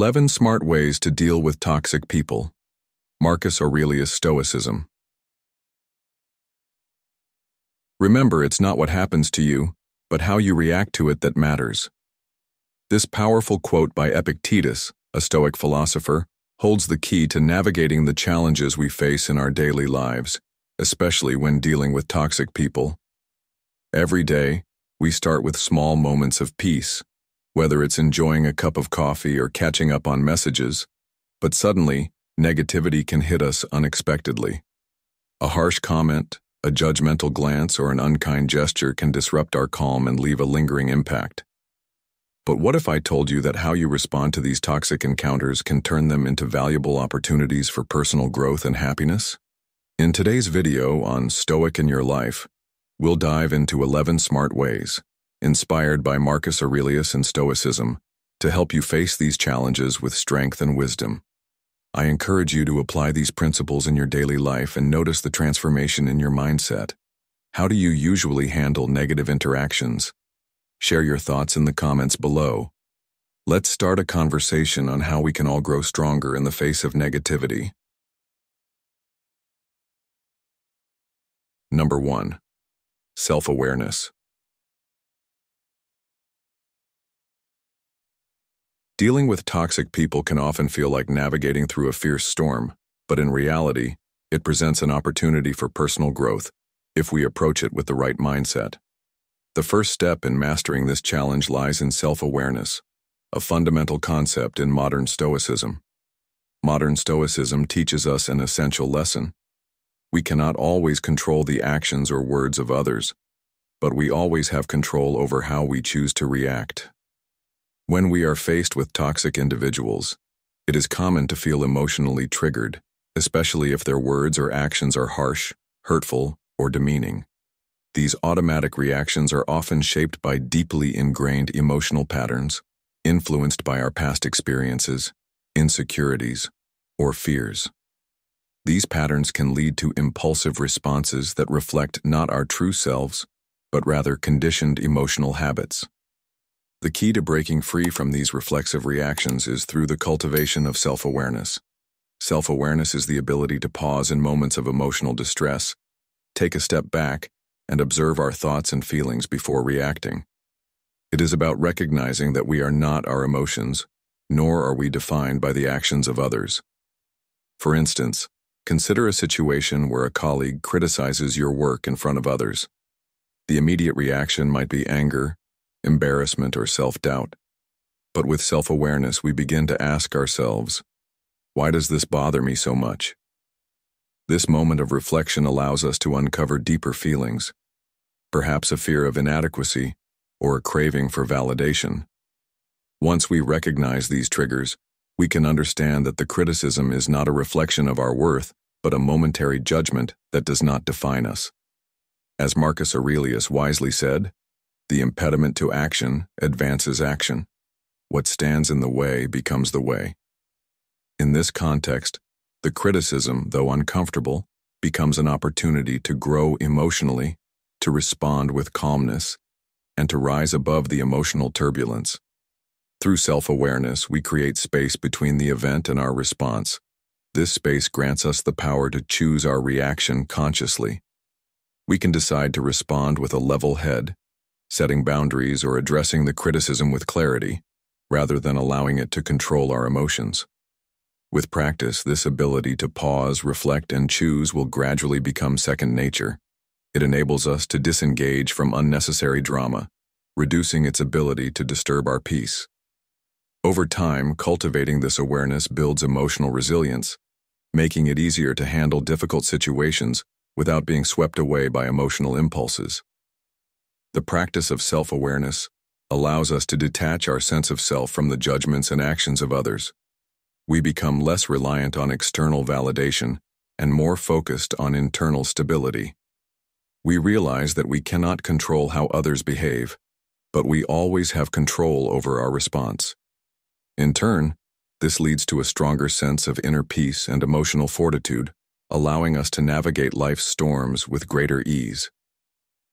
11 Smart Ways to Deal with Toxic People. Marcus Aurelius Stoicism. Remember, it's not what happens to you, but how you react to it that matters. This powerful quote by Epictetus, a Stoic philosopher, holds the key to navigating the challenges we face in our daily lives, especially when dealing with toxic people. Every day, we start with small moments of peace, whether it's enjoying a cup of coffee or catching up on messages, but suddenly, negativity can hit us unexpectedly. A harsh comment, a judgmental glance, or an unkind gesture can disrupt our calm and leave a lingering impact. But what if I told you that how you respond to these toxic encounters can turn them into valuable opportunities for personal growth and happiness? In today's video on Stoic in Your Life, we'll dive into 11 smart ways, inspired by Marcus Aurelius and Stoicism, to help you face these challenges with strength and wisdom. I encourage you to apply these principles in your daily life and notice the transformation in your mindset. How do you usually handle negative interactions? Share your thoughts in the comments below. Let's start a conversation on how we can all grow stronger in the face of negativity. Number 1. Self-awareness. Dealing with toxic people can often feel like navigating through a fierce storm, but in reality, it presents an opportunity for personal growth if we approach it with the right mindset. The first step in mastering this challenge lies in self-awareness, a fundamental concept in modern Stoicism. Modern Stoicism teaches us an essential lesson. We cannot always control the actions or words of others, but we always have control over how we choose to react. When we are faced with toxic individuals, it is common to feel emotionally triggered, especially if their words or actions are harsh, hurtful, or demeaning. These automatic reactions are often shaped by deeply ingrained emotional patterns, influenced by our past experiences, insecurities, or fears. These patterns can lead to impulsive responses that reflect not our true selves, but rather conditioned emotional habits. The key to breaking free from these reflexive reactions is through the cultivation of self-awareness. Self-awareness is the ability to pause in moments of emotional distress, take a step back, and observe our thoughts and feelings before reacting. It is about recognizing that we are not our emotions, nor are we defined by the actions of others. For instance, consider a situation where a colleague criticizes your work in front of others. The immediate reaction might be anger, embarrassment, or self-doubt. But with self-awareness, we begin to ask ourselves, why does this bother me so much? This moment of reflection allows us to uncover deeper feelings, perhaps a fear of inadequacy or a craving for validation. Once we recognize these triggers, we can understand that the criticism is not a reflection of our worth, but a momentary judgment that does not define us. As Marcus Aurelius wisely said, the impediment to action advances action. What stands in the way becomes the way. In this context, the criticism, though uncomfortable, becomes an opportunity to grow emotionally, to respond with calmness, and to rise above the emotional turbulence. Through self-awareness, we create space between the event and our response. This space grants us the power to choose our reaction consciously. We can decide to respond with a level head, setting boundaries or addressing the criticism with clarity, rather than allowing it to control our emotions. With practice, this ability to pause, reflect, and choose will gradually become second nature. It enables us to disengage from unnecessary drama, reducing its ability to disturb our peace. Over time, cultivating this awareness builds emotional resilience, making it easier to handle difficult situations without being swept away by emotional impulses. The practice of self-awareness allows us to detach our sense of self from the judgments and actions of others. We become less reliant on external validation and more focused on internal stability. We realize that we cannot control how others behave, but we always have control over our response. In turn, this leads to a stronger sense of inner peace and emotional fortitude, allowing us to navigate life's storms with greater ease.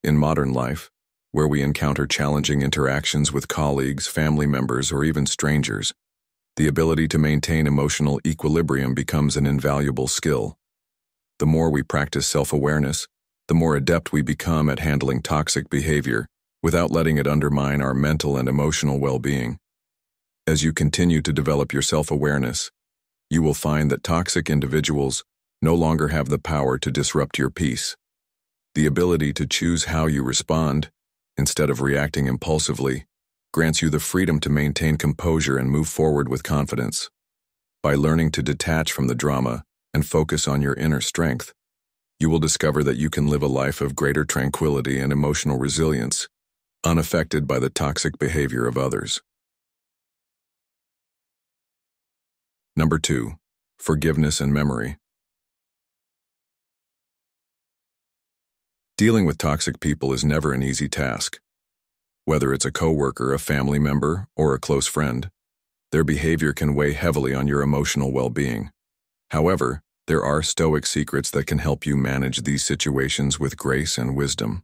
In modern life, where we encounter challenging interactions with colleagues, family members, or even strangers, The ability to maintain emotional equilibrium becomes an invaluable skill. The more we practice self-awareness, the more adept we become at handling toxic behavior without letting it undermine our mental and emotional well-being. As you continue to develop your self-awareness, you will find that toxic individuals no longer have the power to disrupt your peace. The ability to choose how you respond, instead of reacting impulsively, grants you the freedom to maintain composure and move forward with confidence. By learning to detach from the drama and focus on your inner strength, you will discover that you can live a life of greater tranquility and emotional resilience, unaffected by the toxic behavior of others. Number 2. Forgiveness and memory. Dealing with toxic people is never an easy task. Whether it's a coworker, a family member, or a close friend, their behavior can weigh heavily on your emotional well-being. However, there are stoic secrets that can help you manage these situations with grace and wisdom.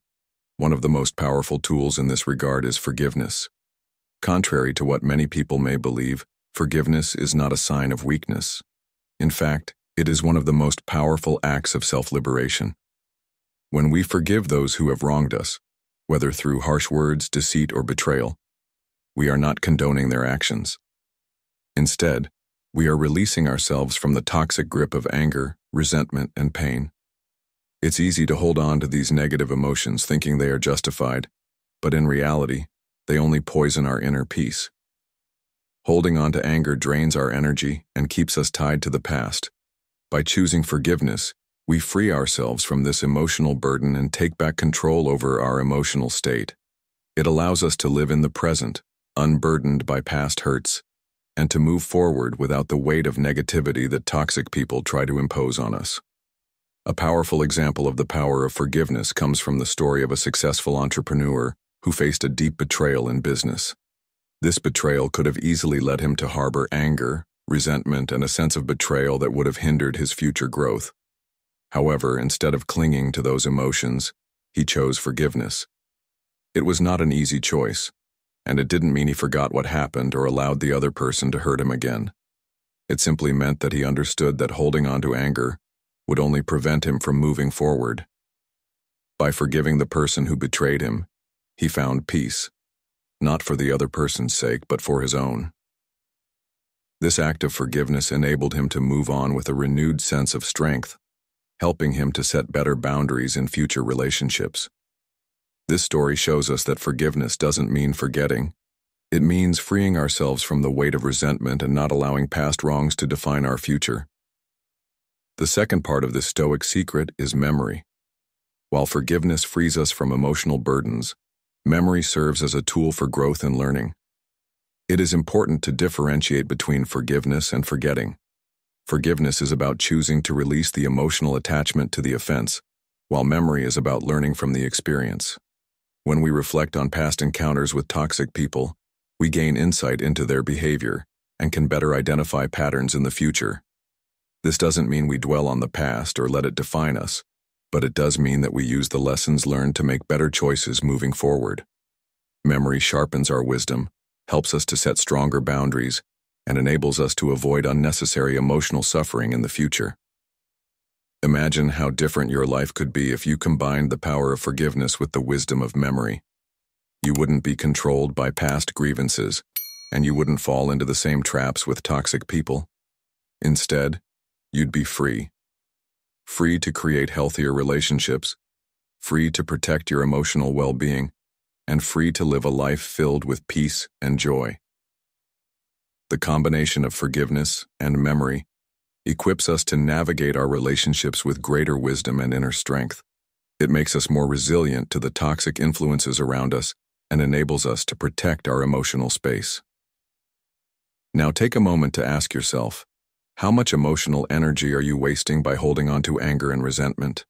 One of the most powerful tools in this regard is forgiveness. Contrary to what many people may believe, forgiveness is not a sign of weakness. In fact, it is one of the most powerful acts of self-liberation. When we forgive those who have wronged us, whether through harsh words, deceit, or betrayal, we are not condoning their actions. Instead, we are releasing ourselves from the toxic grip of anger, resentment, and pain. It's easy to hold on to these negative emotions thinking they are justified, but in reality, they only poison our inner peace. Holding on to anger drains our energy and keeps us tied to the past. By choosing forgiveness, we free ourselves from this emotional burden and take back control over our emotional state. It allows us to live in the present, unburdened by past hurts, and to move forward without the weight of negativity that toxic people try to impose on us. A powerful example of the power of forgiveness comes from the story of a successful entrepreneur who faced a deep betrayal in business. This betrayal could have easily led him to harbor anger, resentment, and a sense of betrayal that would have hindered his future growth. However, instead of clinging to those emotions, he chose forgiveness. It was not an easy choice, and it didn't mean he forgot what happened or allowed the other person to hurt him again. It simply meant that he understood that holding on to anger would only prevent him from moving forward. By forgiving the person who betrayed him, he found peace, not for the other person's sake, but for his own. This act of forgiveness enabled him to move on with a renewed sense of strength, helping him to set better boundaries in future relationships. This story shows us that forgiveness doesn't mean forgetting. It means freeing ourselves from the weight of resentment and not allowing past wrongs to define our future. The second part of this stoic secret is memory. While forgiveness frees us from emotional burdens, memory serves as a tool for growth and learning. It is important to differentiate between forgiveness and forgetting. Forgiveness is about choosing to release the emotional attachment to the offense, while memory is about learning from the experience. When we reflect on past encounters with toxic people, we gain insight into their behavior and can better identify patterns in the future. This doesn't mean we dwell on the past or let it define us, but it does mean that we use the lessons learned to make better choices moving forward. Memory sharpens our wisdom, helps us to set stronger boundaries, and enables us to avoid unnecessary emotional suffering in the future. Imagine how different your life could be if you combined the power of forgiveness with the wisdom of memory. You wouldn't be controlled by past grievances, and you wouldn't fall into the same traps with toxic people. Instead, you'd be free. Free to create healthier relationships, free to protect your emotional well-being, and free to live a life filled with peace and joy. The combination of forgiveness and memory equips us to navigate our relationships with greater wisdom and inner strength. It makes us more resilient to the toxic influences around us and enables us to protect our emotional space. Now take a moment to ask yourself, how much emotional energy are you wasting by holding on to anger and resentment?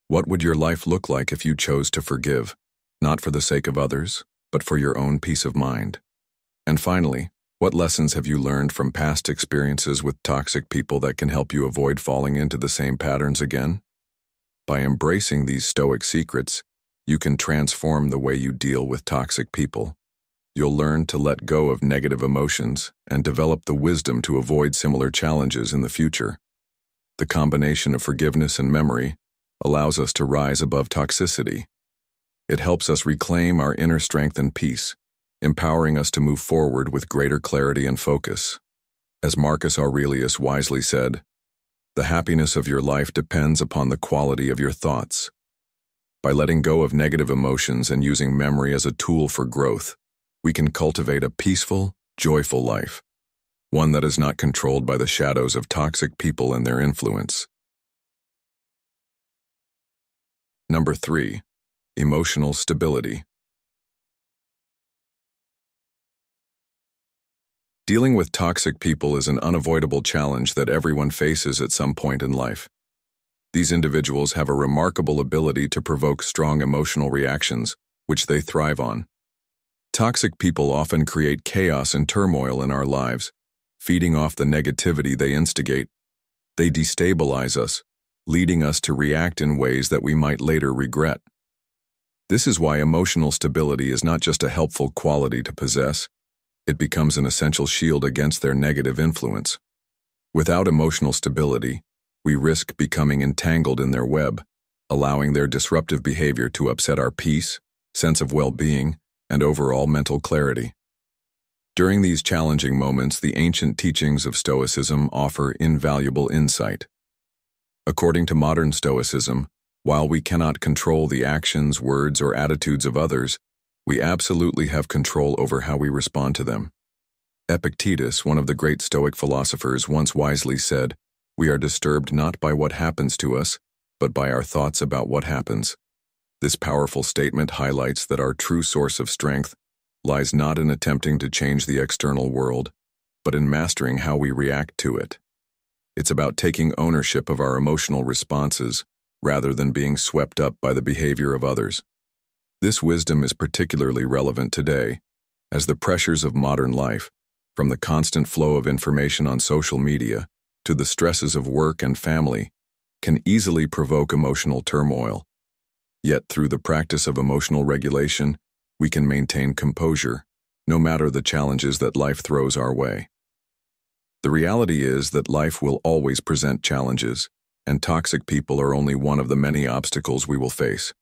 What would your life look like if you chose to forgive, not for the sake of others, but for your own peace of mind? And finally, what lessons have you learned from past experiences with toxic people that can help you avoid falling into the same patterns again? By embracing these stoic secrets, you can transform the way you deal with toxic people. You'll learn to let go of negative emotions and develop the wisdom to avoid similar challenges in the future. The combination of forgiveness and memory allows us to rise above toxicity. It helps us reclaim our inner strength and peace, empowering us to move forward with greater clarity and focus. As Marcus Aurelius wisely said, "The happiness of your life depends upon the quality of your thoughts." By letting go of negative emotions and using memory as a tool for growth, we can cultivate a peaceful, joyful life, one that is not controlled by the shadows of toxic people and their influence. Number 3. Emotional stability. Dealing with toxic people is an unavoidable challenge that everyone faces at some point in life. These individuals have a remarkable ability to provoke strong emotional reactions, which they thrive on. Toxic people often create chaos and turmoil in our lives, feeding off the negativity they instigate. They destabilize us, leading us to react in ways that we might later regret. This is why emotional stability is not just a helpful quality to possess, it becomes an essential shield against their negative influence. Without emotional stability, we risk becoming entangled in their web, allowing their disruptive behavior to upset our peace, sense of well-being, and overall mental clarity. During these challenging moments, the ancient teachings of Stoicism offer invaluable insight. According to modern Stoicism, while we cannot control the actions, words, or attitudes of others, we absolutely have control over how we respond to them. Epictetus, one of the great Stoic philosophers, once wisely said, "We are disturbed not by what happens to us, but by our thoughts about what happens." This powerful statement highlights that our true source of strength lies not in attempting to change the external world, but in mastering how we react to it. It's about taking ownership of our emotional responses rather than being swept up by the behavior of others. This wisdom is particularly relevant today, as the pressures of modern life, from the constant flow of information on social media to the stresses of work and family, can easily provoke emotional turmoil. Yet through the practice of emotional regulation, we can maintain composure, no matter the challenges that life throws our way. The reality is that life will always present challenges, and toxic people are only one of the many obstacles we will face.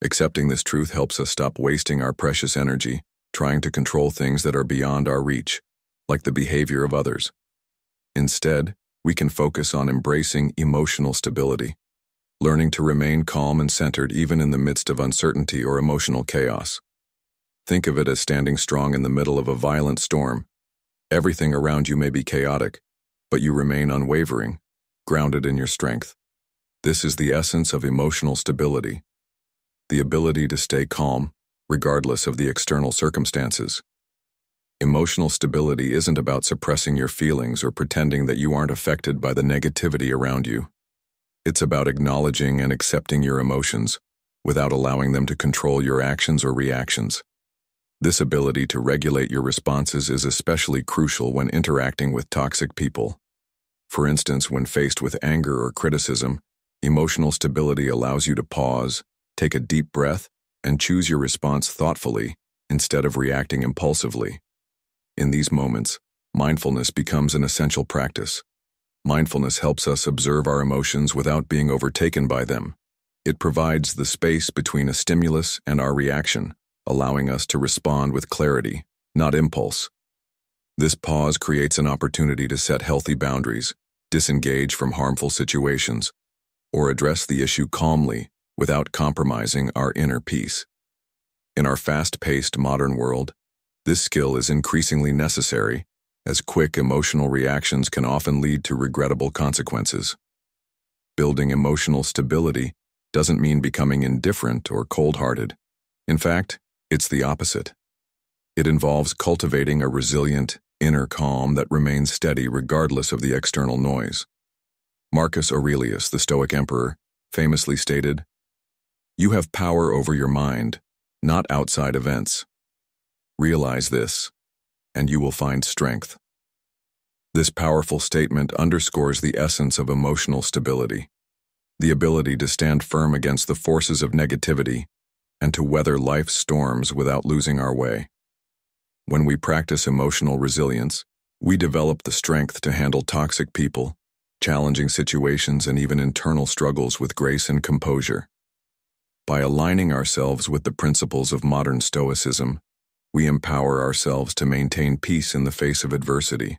Accepting this truth helps us stop wasting our precious energy trying to control things that are beyond our reach, like the behavior of others. Instead, we can focus on embracing emotional stability, learning to remain calm and centered even in the midst of uncertainty or emotional chaos. Think of it as standing strong in the middle of a violent storm. Everything around you may be chaotic, but you remain unwavering, grounded in your strength. This is the essence of emotional stability, the ability to stay calm, regardless of the external circumstances. Emotional stability isn't about suppressing your feelings or pretending that you aren't affected by the negativity around you. It's about acknowledging and accepting your emotions without allowing them to control your actions or reactions. This ability to regulate your responses is especially crucial when interacting with toxic people. For instance, when faced with anger or criticism, emotional stability allows you to pause, take a deep breath, and choose your response thoughtfully instead of reacting impulsively. In these moments, mindfulness becomes an essential practice. Mindfulness helps us observe our emotions without being overtaken by them. It provides the space between a stimulus and our reaction, allowing us to respond with clarity, not impulse. This pause creates an opportunity to set healthy boundaries, disengage from harmful situations, or address the issue calmly without compromising our inner peace. In our fast-paced modern world, this skill is increasingly necessary, as quick emotional reactions can often lead to regrettable consequences. Building emotional stability doesn't mean becoming indifferent or cold-hearted. In fact, it's the opposite. It involves cultivating a resilient, inner calm that remains steady regardless of the external noise. Marcus Aurelius, the Stoic emperor, famously stated, "You have power over your mind, not outside events. Realize this, and you will find strength." This powerful statement underscores the essence of emotional stability, the ability to stand firm against the forces of negativity and to weather life's storms without losing our way. When we practice emotional resilience, we develop the strength to handle toxic people, challenging situations, and even internal struggles with grace and composure. By aligning ourselves with the principles of modern Stoicism, we empower ourselves to maintain peace in the face of adversity.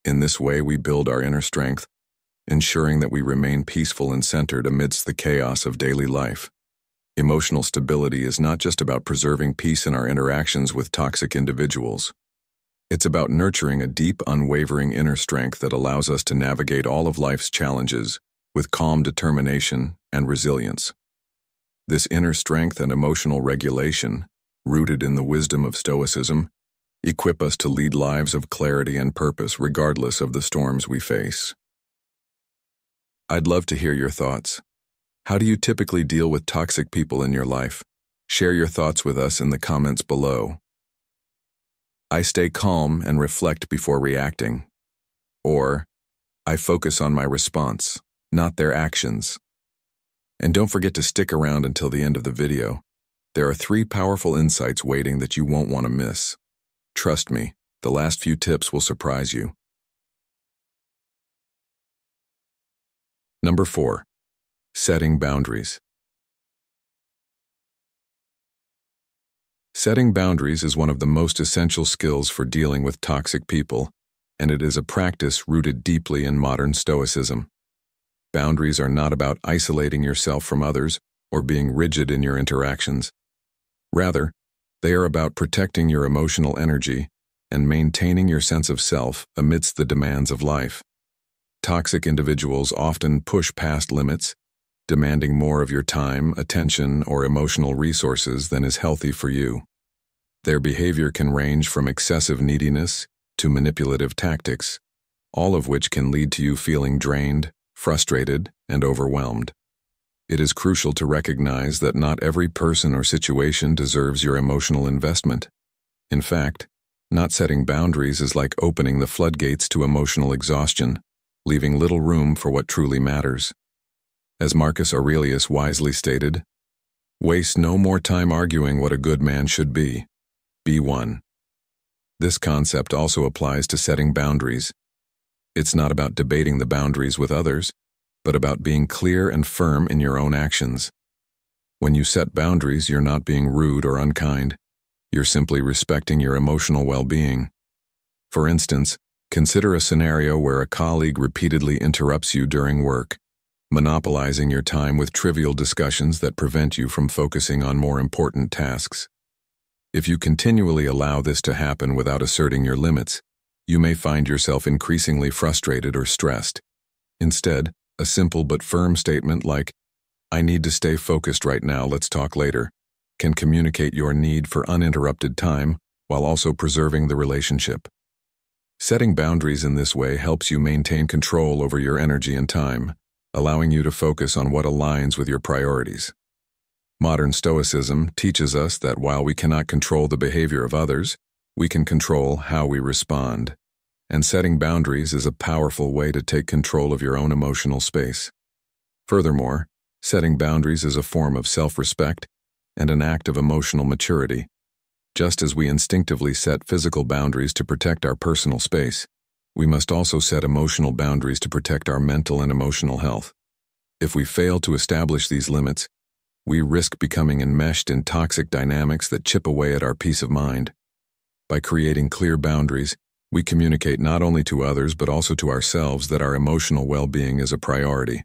In this way, we build our inner strength, ensuring that we remain peaceful and centered amidst the chaos of daily life. Emotional stability is not just about preserving peace in our interactions with toxic individuals. It's about nurturing a deep, unwavering inner strength that allows us to navigate all of life's challenges with calm determination and resilience. This inner strength and emotional regulation, rooted in the wisdom of Stoicism, equip us to lead lives of clarity and purpose regardless of the storms we face. I'd love to hear your thoughts. How do you typically deal with toxic people in your life? Share your thoughts with us in the comments below. I stay calm and reflect before reacting. Or, I focus on my response, not their actions. And don't forget to stick around until the end of the video. There are 3 powerful insights waiting that you won't want to miss. Trust me, the last few tips will surprise you. Number 4. Setting boundaries. Setting boundaries is one of the most essential skills for dealing with toxic people, and it is a practice rooted deeply in modern Stoicism. Boundaries are not about isolating yourself from others or being rigid in your interactions. Rather, they are about protecting your emotional energy and maintaining your sense of self amidst the demands of life. Toxic individuals often push past limits, demanding more of your time, attention, or emotional resources than is healthy for you. Their behavior can range from excessive neediness to manipulative tactics, all of which can lead to you feeling drained, frustrated, and overwhelmed. It is crucial to recognize that not every person or situation deserves your emotional investment. In fact, not setting boundaries is like opening the floodgates to emotional exhaustion, leaving little room for what truly matters. As Marcus Aurelius wisely stated, "Waste no more time arguing what a good man should be. Be one." This concept also applies to setting boundaries. It's not about debating the boundaries with others, but about being clear and firm in your own actions. When you set boundaries, you're not being rude or unkind. You're simply respecting your emotional well-being. For instance, consider a scenario where a colleague repeatedly interrupts you during work, monopolizing your time with trivial discussions that prevent you from focusing on more important tasks. If you continually allow this to happen without asserting your limits, you may find yourself increasingly frustrated or stressed. Instead, a simple but firm statement like, "I need to stay focused right now, let's talk later," can communicate your need for uninterrupted time while also preserving the relationship. Setting boundaries in this way helps you maintain control over your energy and time, allowing you to focus on what aligns with your priorities. Modern Stoicism teaches us that while we cannot control the behavior of others, we can control how we respond. And setting boundaries is a powerful way to take control of your own emotional space. Furthermore, setting boundaries is a form of self-respect and an act of emotional maturity. Just as we instinctively set physical boundaries to protect our personal space, we must also set emotional boundaries to protect our mental and emotional health. If we fail to establish these limits, we risk becoming enmeshed in toxic dynamics that chip away at our peace of mind. By creating clear boundaries, we communicate not only to others but also to ourselves that our emotional well-being is a priority.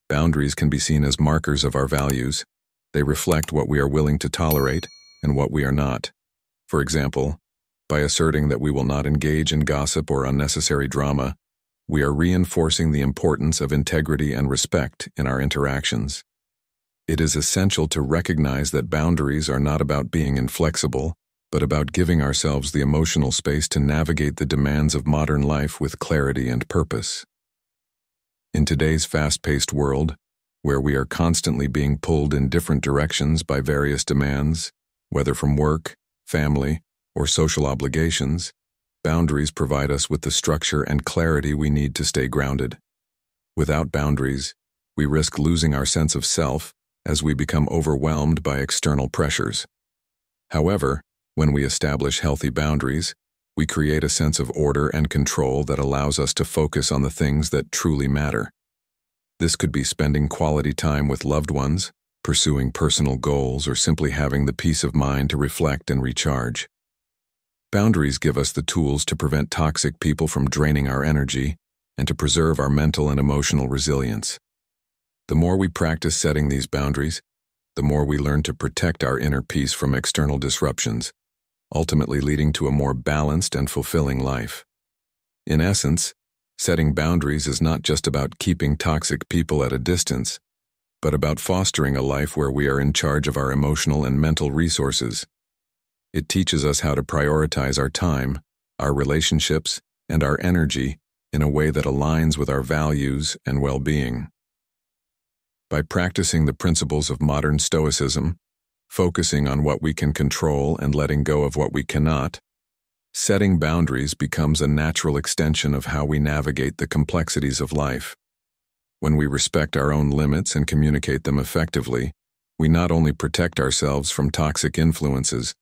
Boundaries can be seen as markers of our values. They reflect what we are willing to tolerate and what we are not. For example, by asserting that we will not engage in gossip or unnecessary drama, we are reinforcing the importance of integrity and respect in our interactions. It is essential to recognize that boundaries are not about being inflexible, but about giving ourselves the emotional space to navigate the demands of modern life with clarity and purpose. In today's fast-paced world, where we are constantly being pulled in different directions by various demands, whether from work, family, or social obligations, boundaries provide us with the structure and clarity we need to stay grounded. Without boundaries, we risk losing our sense of self as we become overwhelmed by external pressures. However, When we establish healthy boundaries, we create a sense of order and control that allows us to focus on the things that truly matter. This could be spending quality time with loved ones, pursuing personal goals, or simply having the peace of mind to reflect and recharge. Boundaries give us the tools to prevent toxic people from draining our energy and to preserve our mental and emotional resilience. The more we practice setting these boundaries, the more we learn to protect our inner peace from external disruptions, ultimately leading to a more balanced and fulfilling life. In essence, setting boundaries is not just about keeping toxic people at a distance, but about fostering a life where we are in charge of our emotional and mental resources. It teaches us how to prioritize our time, our relationships, and our energy in a way that aligns with our values and well-being. By practicing the principles of modern Stoicism, focusing on what we can control and letting go of what we cannot, setting boundaries becomes a natural extension of how we navigate the complexities of life. When we respect our own limits and communicate them effectively, we not only protect ourselves from toxic influences,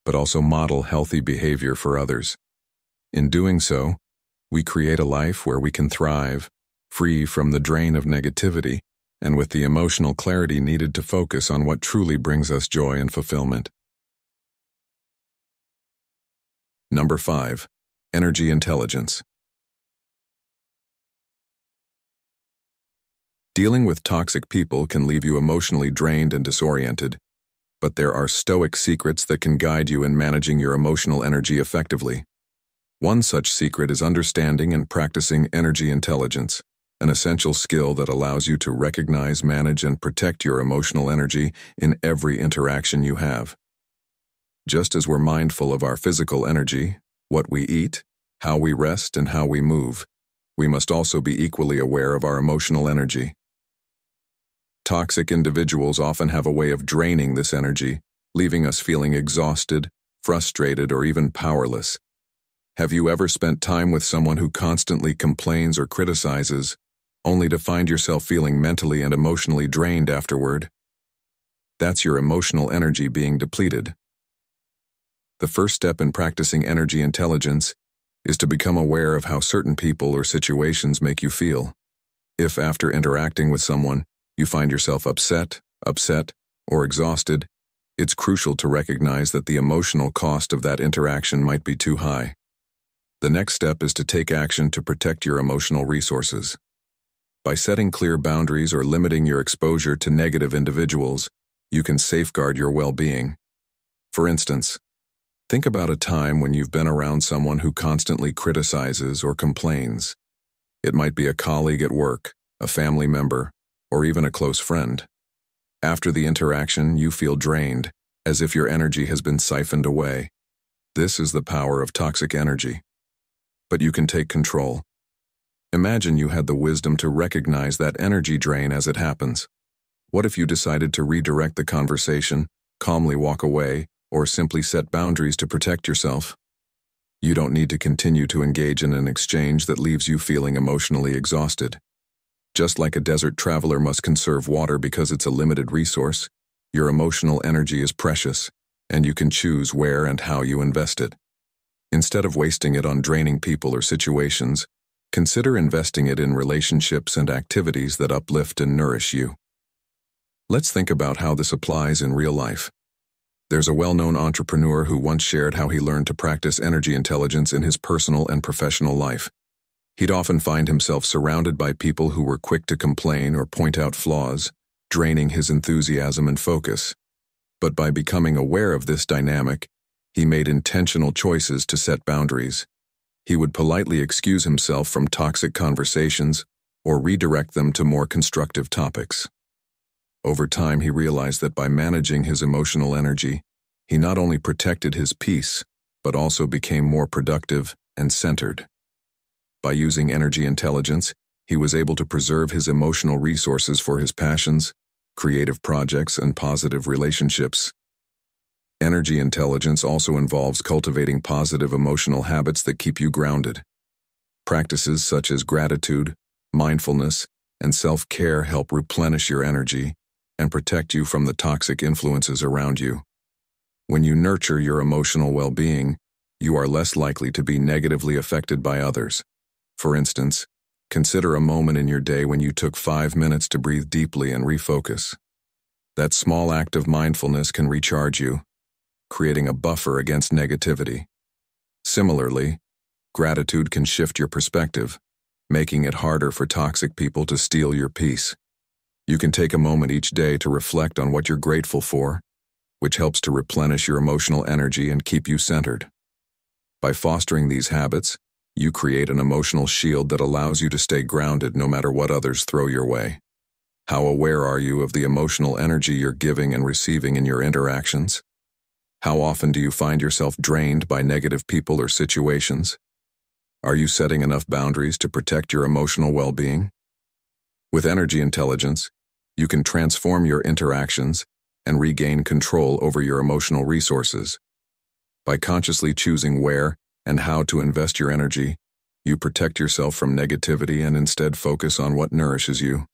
but also model healthy behavior for others. In doing so, we create a life where we can thrive, free from the drain of negativity, and with the emotional clarity needed to focus on what truly brings us joy and fulfillment. Number 5. Energy intelligence. Dealing with toxic people can leave you emotionally drained and disoriented, but there are Stoic secrets that can guide you in managing your emotional energy effectively. One such secret is understanding and practicing energy intelligence, an essential skill that allows you to recognize, manage, and protect your emotional energy in every interaction you have. Just as we're mindful of our physical energy, what we eat, how we rest, and how we move, we must also be equally aware of our emotional energy. Toxic individuals often have a way of draining this energy, leaving us feeling exhausted, frustrated, or even powerless. Have you ever spent time with someone who constantly complains or criticizes, only to find yourself feeling mentally and emotionally drained afterward? That's your emotional energy being depleted. The first step in practicing energy intelligence is to become aware of how certain people or situations make you feel. If after interacting with someone, you find yourself upset, or exhausted, it's crucial to recognize that the emotional cost of that interaction might be too high. The next step is to take action to protect your emotional resources. By setting clear boundaries or limiting your exposure to negative individuals, you can safeguard your well-being. For instance, think about a time when you've been around someone who constantly criticizes or complains. It might be a colleague at work, a family member, or even a close friend. After the interaction, you feel drained, as if your energy has been siphoned away. This is the power of toxic energy. But you can take control. Imagine you had the wisdom to recognize that energy drain as it happens. What if you decided to redirect the conversation, calmly walk away, or simply set boundaries to protect yourself? You don't need to continue to engage in an exchange that leaves you feeling emotionally exhausted. Just like a desert traveler must conserve water because it's a limited resource, your emotional energy is precious, and you can choose where and how you invest it. Instead of wasting it on draining people or situations, consider investing it in relationships and activities that uplift and nourish you. Let's think about how this applies in real life. There's a well-known entrepreneur who once shared how he learned to practice energy intelligence in his personal and professional life. He'd often find himself surrounded by people who were quick to complain or point out flaws, draining his enthusiasm and focus. But by becoming aware of this dynamic, he made intentional choices to set boundaries. He would politely excuse himself from toxic conversations or redirect them to more constructive topics. Over time, he realized that by managing his emotional energy, he not only protected his peace, but also became more productive and centered. By using energy intelligence, he was able to preserve his emotional resources for his passions, creative projects, and positive relationships. Energy intelligence also involves cultivating positive emotional habits that keep you grounded. Practices such as gratitude, mindfulness, and self-care help replenish your energy and protect you from the toxic influences around you. When you nurture your emotional well-being, you are less likely to be negatively affected by others. For instance, consider a moment in your day when you took 5 minutes to breathe deeply and refocus. That small act of mindfulness can recharge you, creating a buffer against negativity. Similarly, gratitude can shift your perspective, making it harder for toxic people to steal your peace. You can take a moment each day to reflect on what you're grateful for, which helps to replenish your emotional energy and keep you centered. By fostering these habits, you create an emotional shield that allows you to stay grounded no matter what others throw your way. How aware are you of the emotional energy you're giving and receiving in your interactions? How often do you find yourself drained by negative people or situations? Are you setting enough boundaries to protect your emotional well-being? With energy intelligence, you can transform your interactions and regain control over your emotional resources. By consciously choosing where and how to invest your energy, you protect yourself from negativity and instead focus on what nourishes you.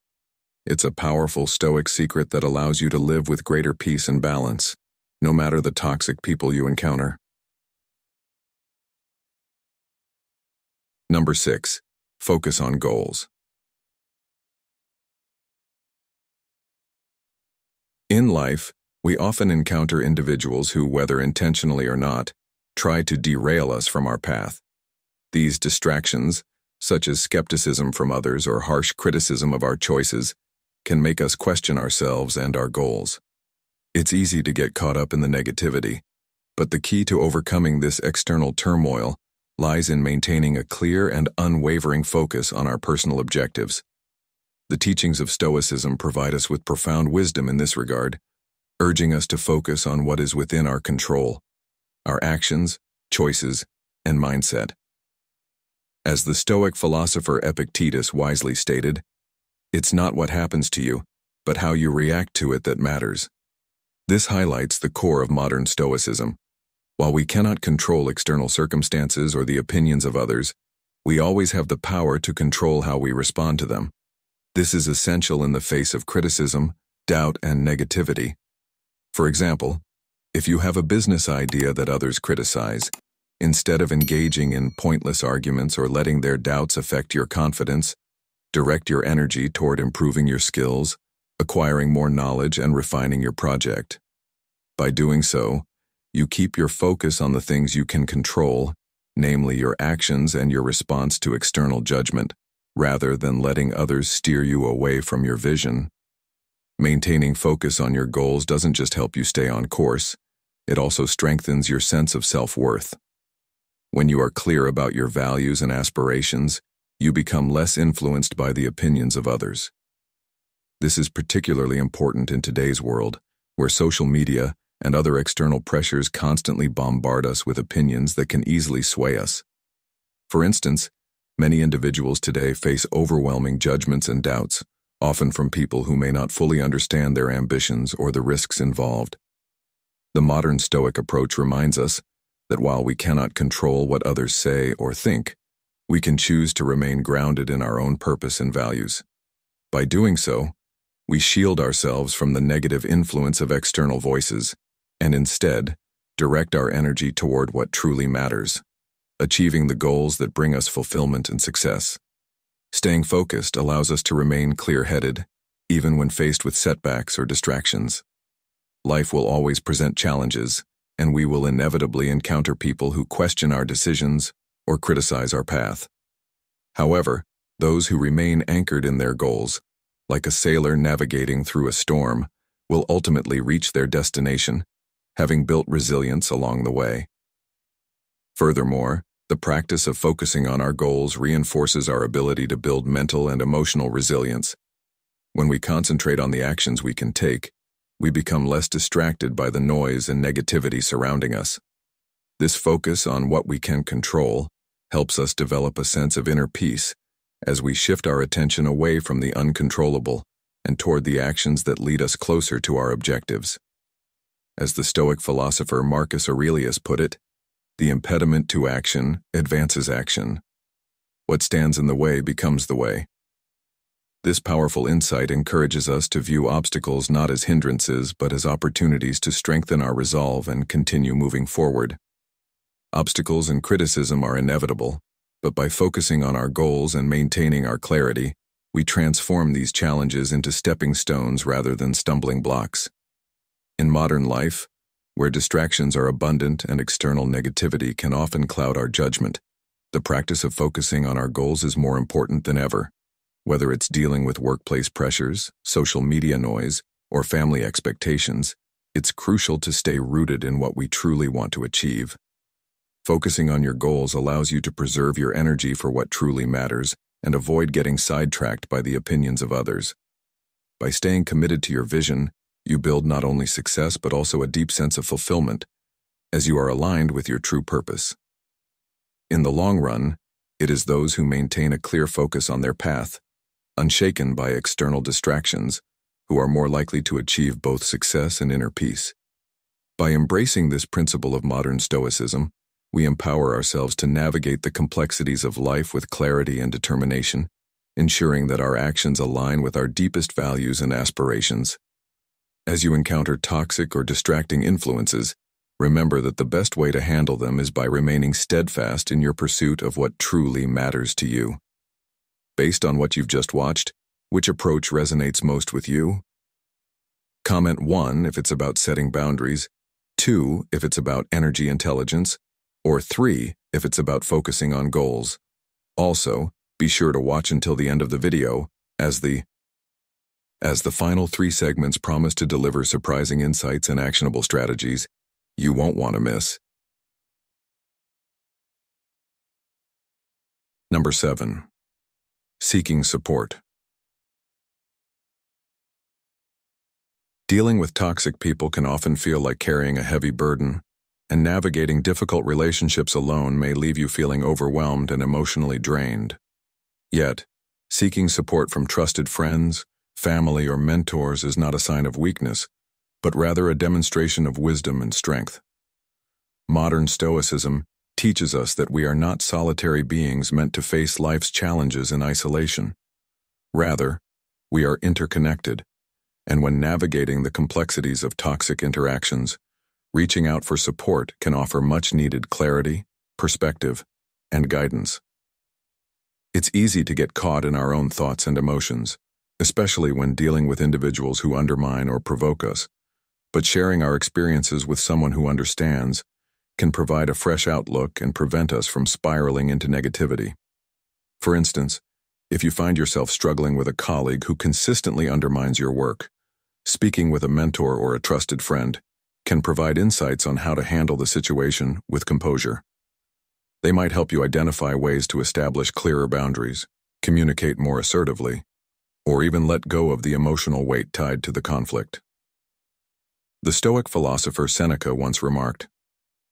It's a powerful Stoic secret that allows you to live with greater peace and balance, no matter the toxic people you encounter. Number 6. Focus on goals. In life, we often encounter individuals who, whether intentionally or not, try to derail us from our path. These distractions, such as skepticism from others or harsh criticism of our choices, can make us question ourselves and our goals. It's easy to get caught up in the negativity, but the key to overcoming this external turmoil lies in maintaining a clear and unwavering focus on our personal objectives. The teachings of Stoicism provide us with profound wisdom in this regard, urging us to focus on what is within our control, our actions, choices, and mindset. As the Stoic philosopher Epictetus wisely stated, "It's not what happens to you, but how you react to it that matters." This highlights the core of modern Stoicism. While we cannot control external circumstances or the opinions of others, we always have the power to control how we respond to them. This is essential in the face of criticism, doubt, and negativity. For example, if you have a business idea that others criticize, instead of engaging in pointless arguments or letting their doubts affect your confidence, direct your energy toward improving your skills, acquiring more knowledge, and refining your project. By doing so, you keep your focus on the things you can control, namely your actions and your response to external judgment, rather than letting others steer you away from your vision. Maintaining focus on your goals doesn't just help you stay on course, it also strengthens your sense of self-worth. When you are clear about your values and aspirations, you become less influenced by the opinions of others. This is particularly important in today's world, where social media and other external pressures constantly bombard us with opinions that can easily sway us. For instance, many individuals today face overwhelming judgments and doubts, often from people who may not fully understand their ambitions or the risks involved. The modern Stoic approach reminds us that while we cannot control what others say or think, we can choose to remain grounded in our own purpose and values. By doing so, we shield ourselves from the negative influence of external voices, and instead, direct our energy toward what truly matters, achieving the goals that bring us fulfillment and success. Staying focused allows us to remain clear-headed, even when faced with setbacks or distractions. Life will always present challenges, and we will inevitably encounter people who question our decisions or criticize our path. However, those who remain anchored in their goals, like a sailor navigating through a storm, will ultimately reach their destination, having built resilience along the way. Furthermore, the practice of focusing on our goals reinforces our ability to build mental and emotional resilience. When we concentrate on the actions we can take, we become less distracted by the noise and negativity surrounding us. This focus on what we can control helps us develop a sense of inner peace as we shift our attention away from the uncontrollable and toward the actions that lead us closer to our objectives. As the Stoic philosopher Marcus Aurelius put it, "The impediment to action advances action. What stands in the way becomes the way." This powerful insight encourages us to view obstacles not as hindrances but as opportunities to strengthen our resolve and continue moving forward. Obstacles and criticism are inevitable, but by focusing on our goals and maintaining our clarity, we transform these challenges into stepping stones rather than stumbling blocks. In modern life, where distractions are abundant and external negativity can often cloud our judgment, the practice of focusing on our goals is more important than ever. Whether it's dealing with workplace pressures, social media noise, or family expectations, it's crucial to stay rooted in what we truly want to achieve. Focusing on your goals allows you to preserve your energy for what truly matters and avoid getting sidetracked by the opinions of others. By staying committed to your vision, you build not only success but also a deep sense of fulfillment, as you are aligned with your true purpose. In the long run, it is those who maintain a clear focus on their path, unshaken by external distractions, who are more likely to achieve both success and inner peace. By embracing this principle of modern Stoicism, we empower ourselves to navigate the complexities of life with clarity and determination, ensuring that our actions align with our deepest values and aspirations. As you encounter toxic or distracting influences, remember that the best way to handle them is by remaining steadfast in your pursuit of what truly matters to you. Based on what you've just watched, which approach resonates most with you? Comment 1 if it's about setting boundaries, 2 if it's about energy intelligence, or 3 if it's about focusing on goals. Also, be sure to watch until the end of the video, as the final 3 segments promise to deliver surprising insights and actionable strategies you won't want to miss. Number 7. Seeking support. Dealing with toxic people can often feel like carrying a heavy burden, and navigating difficult relationships alone may leave you feeling overwhelmed and emotionally drained. Yet, seeking support from trusted friends, family, or mentors is not a sign of weakness, but rather a demonstration of wisdom and strength. Modern Stoicism teaches us that we are not solitary beings meant to face life's challenges in isolation. Rather, we are interconnected, and when navigating the complexities of toxic interactions, reaching out for support can offer much-needed clarity, perspective, and guidance. It's easy to get caught in our own thoughts and emotions, especially when dealing with individuals who undermine or provoke us. But sharing our experiences with someone who understands can provide a fresh outlook and prevent us from spiraling into negativity. For instance, if you find yourself struggling with a colleague who consistently undermines your work, speaking with a mentor or a trusted friend can provide insights on how to handle the situation with composure. They might help you identify ways to establish clearer boundaries, communicate more assertively, or even let go of the emotional weight tied to the conflict. The Stoic philosopher Seneca once remarked,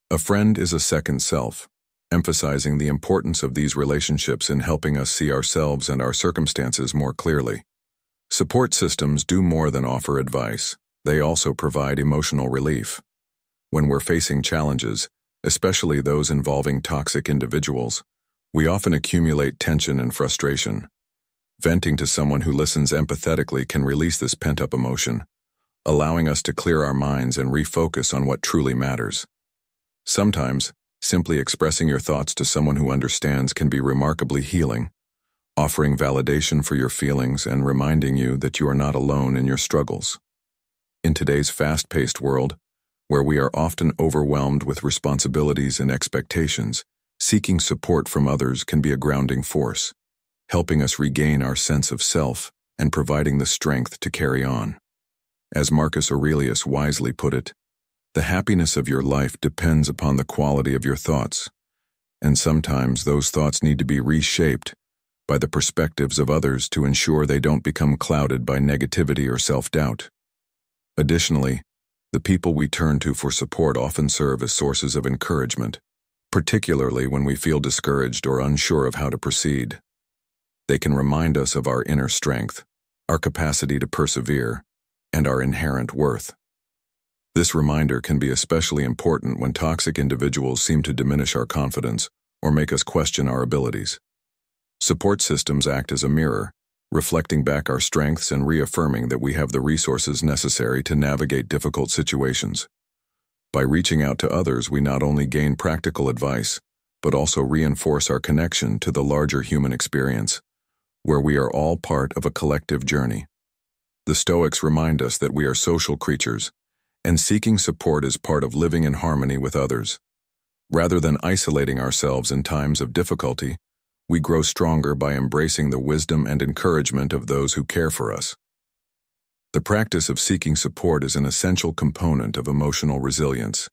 "A friend is a second self," emphasizing the importance of these relationships in helping us see ourselves and our circumstances more clearly. Support systems do more than offer advice. They also provide emotional relief. When we're facing challenges, especially those involving toxic individuals, we often accumulate tension and frustration. Venting to someone who listens empathetically can release this pent-up emotion, allowing us to clear our minds and refocus on what truly matters. Sometimes, simply expressing your thoughts to someone who understands can be remarkably healing, offering validation for your feelings and reminding you that you are not alone in your struggles. In today's fast-paced world, where we are often overwhelmed with responsibilities and expectations, seeking support from others can be a grounding force, helping us regain our sense of self and providing the strength to carry on. As Marcus Aurelius wisely put it, the happiness of your life depends upon the quality of your thoughts, and sometimes those thoughts need to be reshaped by the perspectives of others to ensure they don't become clouded by negativity or self-doubt. Additionally, the people we turn to for support often serve as sources of encouragement, particularly when we feel discouraged or unsure of how to proceed. They can remind us of our inner strength, our capacity to persevere, and our inherent worth. This reminder can be especially important when toxic individuals seem to diminish our confidence or make us question our abilities. Support systems act as a mirror, reflecting back our strengths and reaffirming that we have the resources necessary to navigate difficult situations. By reaching out to others, we not only gain practical advice, but also reinforce our connection to the larger human experience, where we are all part of a collective journey. The Stoics remind us that we are social creatures, and seeking support is part of living in harmony with others. Rather than isolating ourselves in times of difficulty, we grow stronger by embracing the wisdom and encouragement of those who care for us. The practice of seeking support is an essential component of emotional resilience.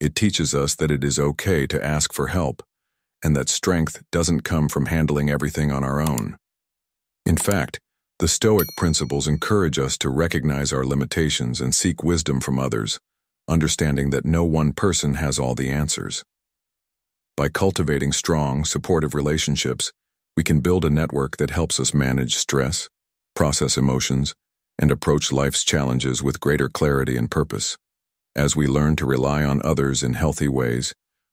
It teaches us that it is okay to ask for help, and that strength doesn't come from handling everything on our own. In fact, the Stoic principles encourage us to recognize our limitations and seek wisdom from others, understanding that no one person has all the answers. By cultivating strong, supportive relationships, we can build a network that helps us manage stress, process emotions, and approach life's challenges with greater clarity and purpose. As we learn to rely on others in healthy ways,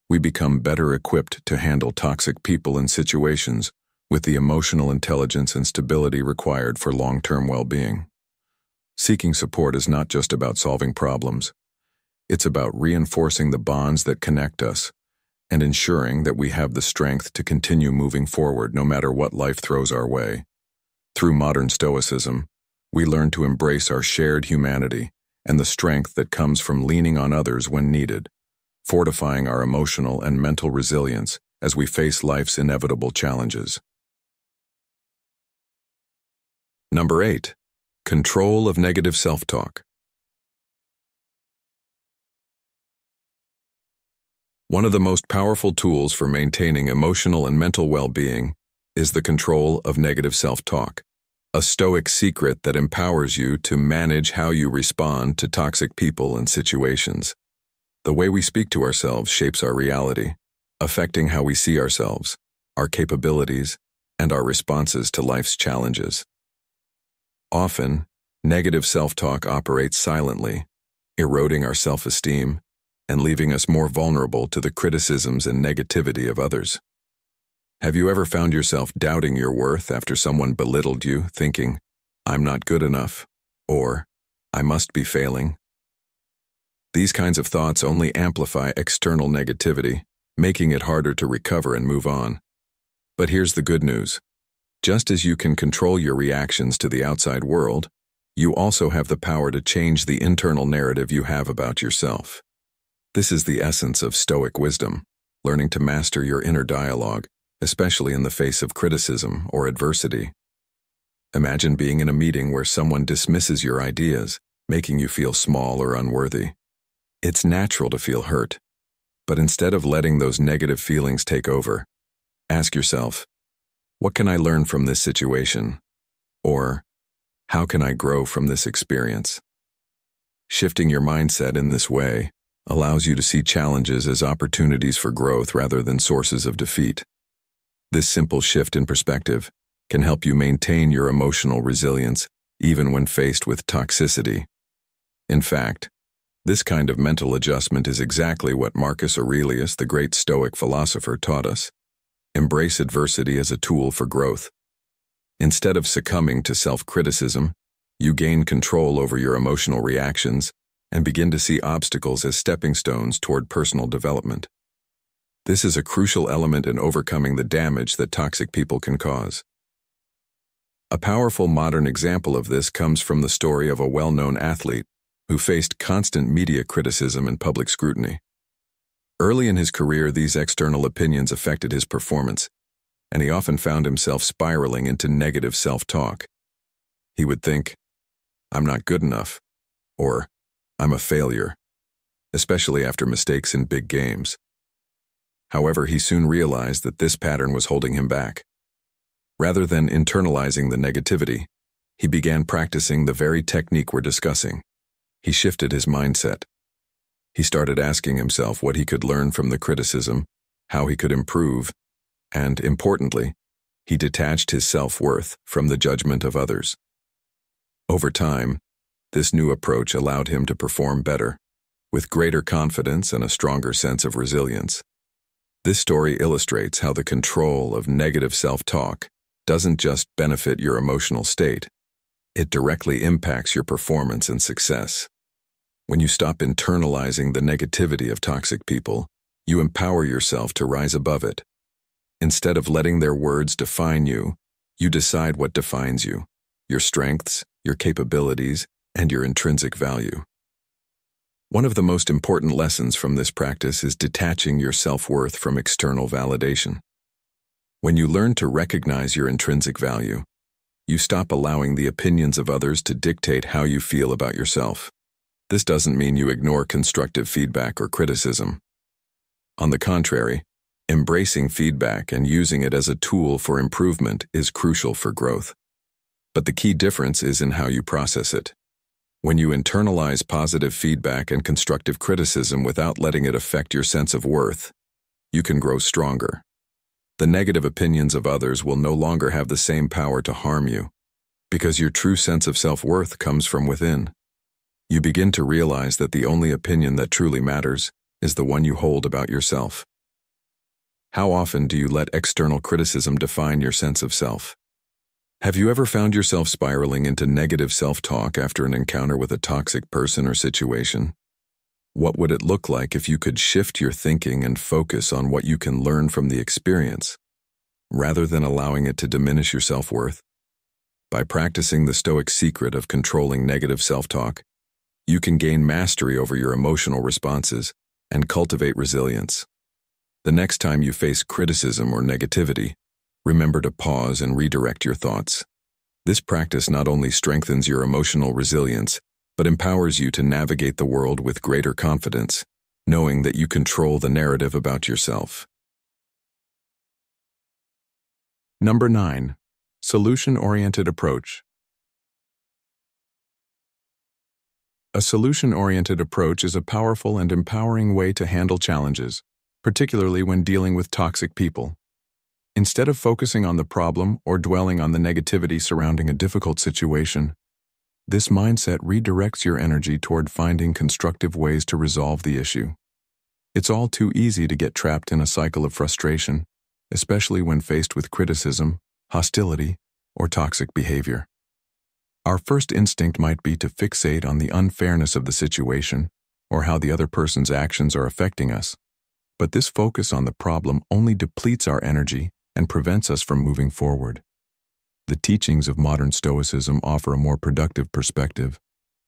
we become better equipped to handle toxic people and situations with the emotional intelligence and stability required for long-term well-being. Seeking support is not just about solving problems. It's about reinforcing the bonds that connect us and ensuring that we have the strength to continue moving forward no matter what life throws our way. Through modern Stoicism, we learn to embrace our shared humanity and the strength that comes from leaning on others when needed, fortifying our emotional and mental resilience as we face life's inevitable challenges. Number 8. Control of negative self-talk. One of the most powerful tools for maintaining emotional and mental well-being is the control of negative self-talk, a Stoic secret that empowers you to manage how you respond to toxic people and situations. The way we speak to ourselves shapes our reality, affecting how we see ourselves, our capabilities, and our responses to life's challenges. Often, negative self-talk operates silently, eroding our self-esteem and leaving us more vulnerable to the criticisms and negativity of others. Have you ever found yourself doubting your worth after someone belittled you, thinking, "I'm not good enough," or "I must be failing"? These kinds of thoughts only amplify external negativity, making it harder to recover and move on. But here's the good news. Just as you can control your reactions to the outside world, you also have the power to change the internal narrative you have about yourself. This is the essence of Stoic wisdom, learning to master your inner dialogue, especially in the face of criticism or adversity. Imagine being in a meeting where someone dismisses your ideas, making you feel small or unworthy. It's natural to feel hurt, but instead of letting those negative feelings take over, ask yourself, what can I learn from this situation? Or, how can I grow from this experience? Shifting your mindset in this way allows you to see challenges as opportunities for growth rather than sources of defeat. This simple shift in perspective can help you maintain your emotional resilience even when faced with toxicity. In fact, this kind of mental adjustment is exactly what Marcus Aurelius, the great Stoic philosopher, taught us. Embrace adversity as a tool for growth. Instead of succumbing to self-criticism, you gain control over your emotional reactions and begin to see obstacles as stepping stones toward personal development. This is a crucial element in overcoming the damage that toxic people can cause. A powerful modern example of this comes from the story of a well-known athlete who faced constant media criticism and public scrutiny. Early in his career, these external opinions affected his performance, and he often found himself spiraling into negative self-talk. He would think, "I'm not good enough," or "I'm a failure," especially after mistakes in big games. However, he soon realized that this pattern was holding him back. Rather than internalizing the negativity, he began practicing the very technique we're discussing. He shifted his mindset. He started asking himself what he could learn from the criticism, how he could improve, and, importantly, he detached his self-worth from the judgment of others. Over time, this new approach allowed him to perform better, with greater confidence and a stronger sense of resilience. This story illustrates how the control of negative self-talk doesn't just benefit your emotional state, it directly impacts your performance and success. When you stop internalizing the negativity of toxic people, you empower yourself to rise above it. Instead of letting their words define you, you decide what defines you, your strengths, your capabilities, and your intrinsic value. One of the most important lessons from this practice is detaching your self-worth from external validation. When you learn to recognize your intrinsic value, you stop allowing the opinions of others to dictate how you feel about yourself. This doesn't mean you ignore constructive feedback or criticism. On the contrary, embracing feedback and using it as a tool for improvement is crucial for growth. But the key difference is in how you process it. When you internalize positive feedback and constructive criticism without letting it affect your sense of worth, you can grow stronger. The negative opinions of others will no longer have the same power to harm you, because your true sense of self-worth comes from within. You begin to realize that the only opinion that truly matters is the one you hold about yourself. How often do you let external criticism define your sense of self? Have you ever found yourself spiraling into negative self-talk after an encounter with a toxic person or situation? What would it look like if you could shift your thinking and focus on what you can learn from the experience, rather than allowing it to diminish your self-worth? By practicing the Stoic secret of controlling negative self-talk, you can gain mastery over your emotional responses and cultivate resilience. The next time you face criticism or negativity, remember to pause and redirect your thoughts. This practice not only strengthens your emotional resilience, but empowers you to navigate the world with greater confidence, knowing that you control the narrative about yourself. Number 9. Solution-oriented approach. A solution-oriented approach is a powerful and empowering way to handle challenges, particularly when dealing with toxic people. Instead of focusing on the problem or dwelling on the negativity surrounding a difficult situation, this mindset redirects your energy toward finding constructive ways to resolve the issue. It's all too easy to get trapped in a cycle of frustration, especially when faced with criticism, hostility, or toxic behavior. Our first instinct might be to fixate on the unfairness of the situation or how the other person's actions are affecting us. But this focus on the problem only depletes our energy and prevents us from moving forward. The teachings of modern Stoicism offer a more productive perspective.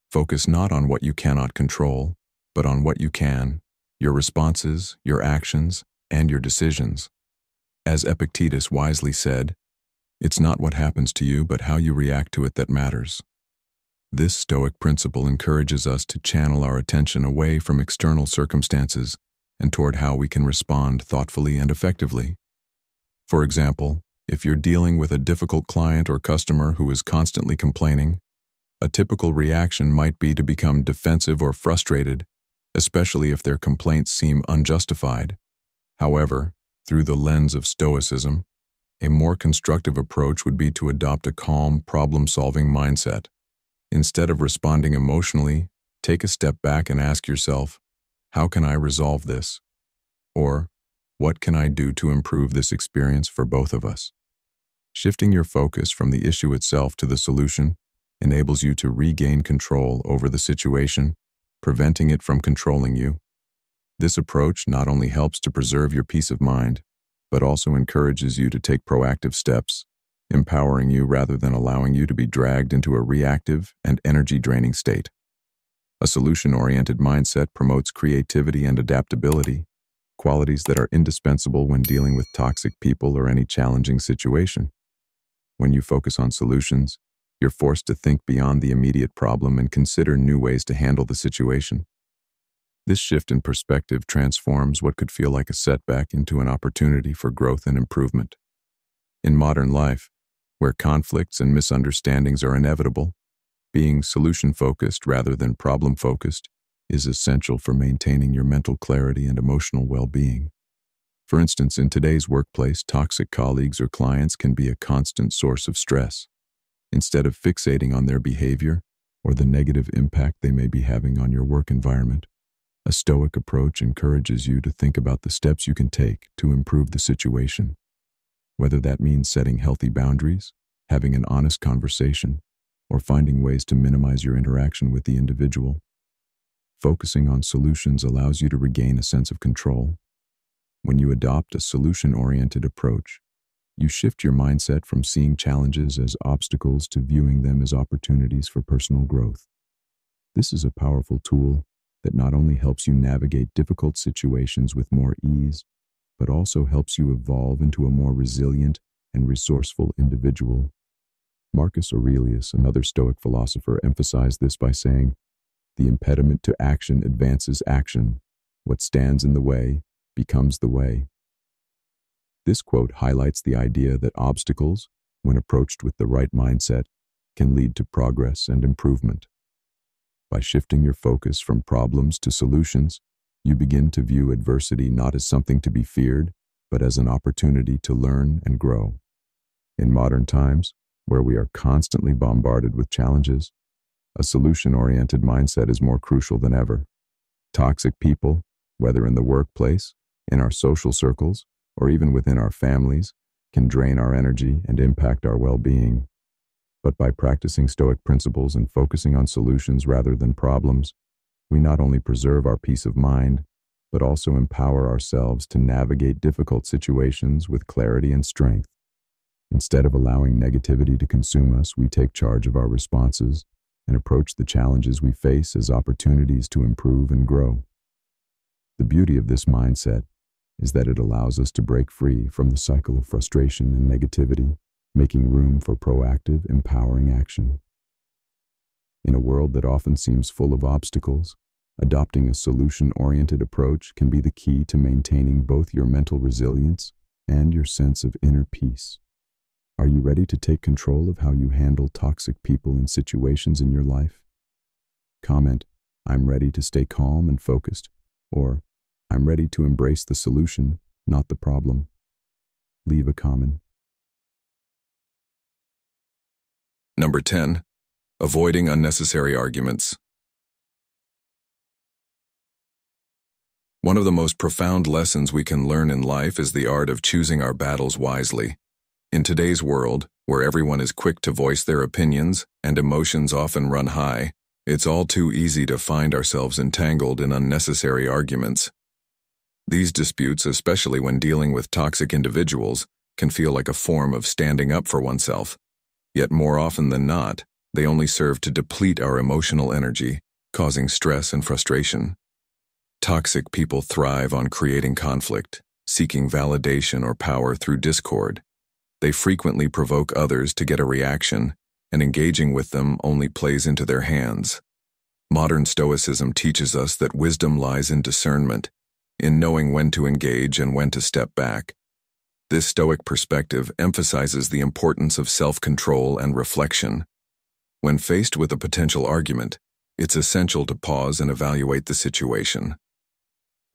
Focus not on what you cannot control, but on what you can, your responses, your actions, and your decisions. As Epictetus wisely said, "It's not what happens to you, but how you react to it that matters." This Stoic principle encourages us to channel our attention away from external circumstances and toward how we can respond thoughtfully and effectively. For example, if you're dealing with a difficult client or customer who is constantly complaining, a typical reaction might be to become defensive or frustrated, especially if their complaints seem unjustified. However, through the lens of Stoicism, a more constructive approach would be to adopt a calm, problem-solving mindset. Instead of responding emotionally, take a step back and ask yourself, how can I resolve this? Or, what can I do to improve this experience for both of us? Shifting your focus from the issue itself to the solution enables you to regain control over the situation, preventing it from controlling you. This approach not only helps to preserve your peace of mind, but also encourages you to take proactive steps, empowering you rather than allowing you to be dragged into a reactive and energy-draining state. A solution-oriented mindset promotes creativity and adaptability, qualities that are indispensable when dealing with toxic people or any challenging situation. When you focus on solutions, you're forced to think beyond the immediate problem and consider new ways to handle the situation. This shift in perspective transforms what could feel like a setback into an opportunity for growth and improvement. In modern life, where conflicts and misunderstandings are inevitable, being solution-focused rather than problem-focused is essential for maintaining your mental clarity and emotional well-being. For instance, in today's workplace, toxic colleagues or clients can be a constant source of stress. Instead of fixating on their behavior or the negative impact they may be having on your work environment, a Stoic approach encourages you to think about the steps you can take to improve the situation. whether that means setting healthy boundaries, having an honest conversation, or finding ways to minimize your interaction with the individual. Focusing on solutions allows you to regain a sense of control. When you adopt a solution-oriented approach, you shift your mindset from seeing challenges as obstacles to viewing them as opportunities for personal growth. This is a powerful tool that not only helps you navigate difficult situations with more ease, but also helps you evolve into a more resilient and resourceful individual. Marcus Aurelius, another Stoic philosopher, emphasized this by saying, "The impediment to action advances action. What stands in the way becomes the way." This quote highlights the idea that obstacles, when approached with the right mindset, can lead to progress and improvement. By shifting your focus from problems to solutions, you begin to view adversity not as something to be feared, but as an opportunity to learn and grow. In modern times, where we are constantly bombarded with challenges, a solution-oriented mindset is more crucial than ever. Toxic people, whether in the workplace, in our social circles, or even within our families, can drain our energy and impact our well-being. But by practicing Stoic principles and focusing on solutions rather than problems, we not only preserve our peace of mind, but also empower ourselves to navigate difficult situations with clarity and strength. Instead of allowing negativity to consume us, we take charge of our responses and approach the challenges we face as opportunities to improve and grow. The beauty of this mindset is that it allows us to break free from the cycle of frustration and negativity, making room for proactive, empowering action. In a world that often seems full of obstacles, adopting a solution-oriented approach can be the key to maintaining both your mental resilience and your sense of inner peace. Are you ready to take control of how you handle toxic people and situations in your life? Comment, "I'm ready to stay calm and focused," or "I'm ready to embrace the solution, not the problem." Leave a comment. Number 10. Avoiding unnecessary arguments. One of the most profound lessons we can learn in life is the art of choosing our battles wisely. In today's world, where everyone is quick to voice their opinions and emotions often run high, it's all too easy to find ourselves entangled in unnecessary arguments. These disputes, especially when dealing with toxic individuals, can feel like a form of standing up for oneself. Yet more often than not, they only serve to deplete our emotional energy, causing stress and frustration. Toxic people thrive on creating conflict, seeking validation or power through discord. They frequently provoke others to get a reaction, and engaging with them only plays into their hands. Modern Stoicism teaches us that wisdom lies in discernment, in knowing when to engage and when to step back. This Stoic perspective emphasizes the importance of self-control and reflection. When faced with a potential argument, it's essential to pause and evaluate the situation.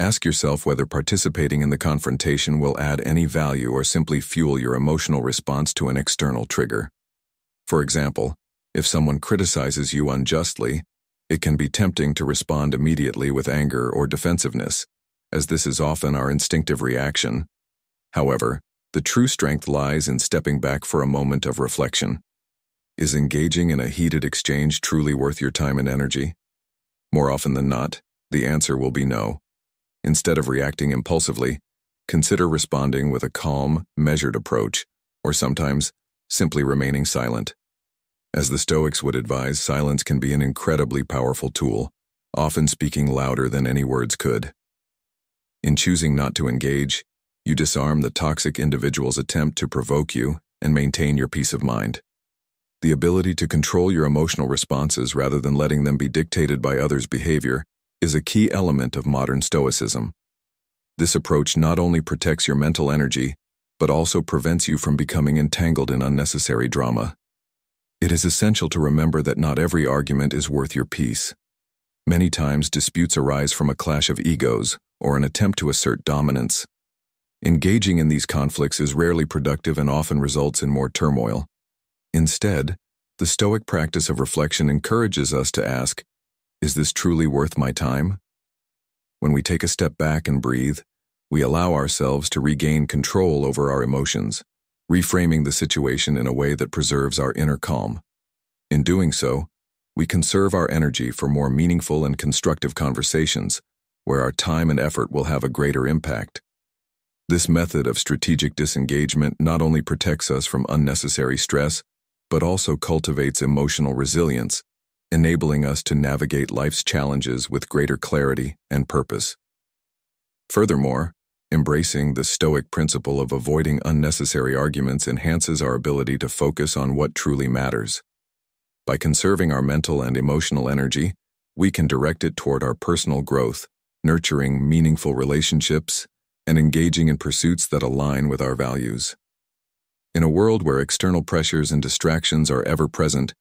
Ask yourself whether participating in the confrontation will add any value or simply fuel your emotional response to an external trigger. For example, if someone criticizes you unjustly, it can be tempting to respond immediately with anger or defensiveness, as this is often our instinctive reaction. However, the true strength lies in stepping back for a moment of reflection. Is engaging in a heated exchange truly worth your time and energy? More often than not, the answer will be no. Instead of reacting impulsively, consider responding with a calm, measured approach, or sometimes simply remaining silent. As the Stoics would advise, silence can be an incredibly powerful tool, often speaking louder than any words could. In choosing not to engage, you disarm the toxic individual's attempt to provoke you and maintain your peace of mind. The ability to control your emotional responses rather than letting them be dictated by others' behavior is a key element of modern Stoicism. This approach not only protects your mental energy, but also prevents you from becoming entangled in unnecessary drama. It is essential to remember that not every argument is worth your peace. Many times, disputes arise from a clash of egos or an attempt to assert dominance. Engaging in these conflicts is rarely productive and often results in more turmoil. Instead, the Stoic practice of reflection encourages us to ask, is this truly worth my time? When we take a step back and breathe, we allow ourselves to regain control over our emotions, reframing the situation in a way that preserves our inner calm. In doing so, we conserve our energy for more meaningful and constructive conversations, where our time and effort will have a greater impact. This method of strategic disengagement not only protects us from unnecessary stress, but also cultivates emotional resilience, enabling us to navigate life's challenges with greater clarity and purpose. Furthermore, embracing the Stoic principle of avoiding unnecessary arguments enhances our ability to focus on what truly matters. By conserving our mental and emotional energy, we can direct it toward our personal growth, nurturing meaningful relationships, and engaging in pursuits that align with our values. In a world where external pressures and distractions are ever present,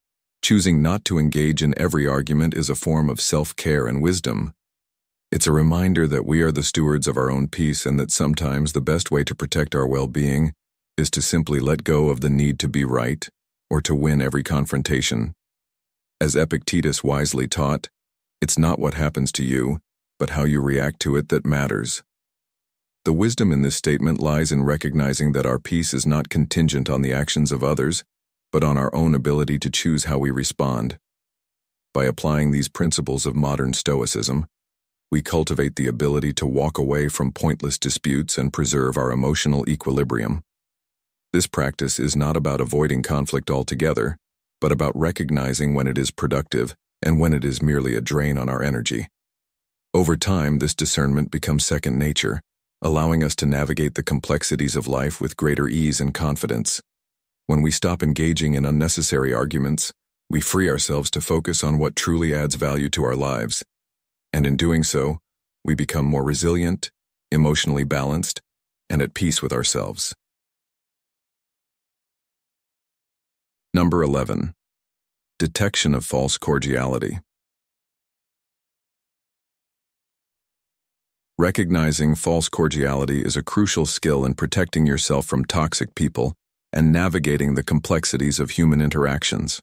choosing not to engage in every argument is a form of self-care and wisdom. It's a reminder that we are the stewards of our own peace and that sometimes the best way to protect our well-being is to simply let go of the need to be right or to win every confrontation. As Epictetus wisely taught, it's not what happens to you, but how you react to it that matters. The wisdom in this statement lies in recognizing that our peace is not contingent on the actions of others, but on our own ability to choose how we respond. By applying these principles of modern Stoicism, we cultivate the ability to walk away from pointless disputes and preserve our emotional equilibrium. This practice is not about avoiding conflict altogether, but about recognizing when it is productive and when it is merely a drain on our energy. Over time, this discernment becomes second nature, allowing us to navigate the complexities of life with greater ease and confidence. When we stop engaging in unnecessary arguments, we free ourselves to focus on what truly adds value to our lives. And in doing so, we become more resilient, emotionally balanced, and at peace with ourselves. Number 11. Detection of false cordiality. Recognizing false cordiality is a crucial skill in protecting yourself from toxic people and navigating the complexities of human interactions.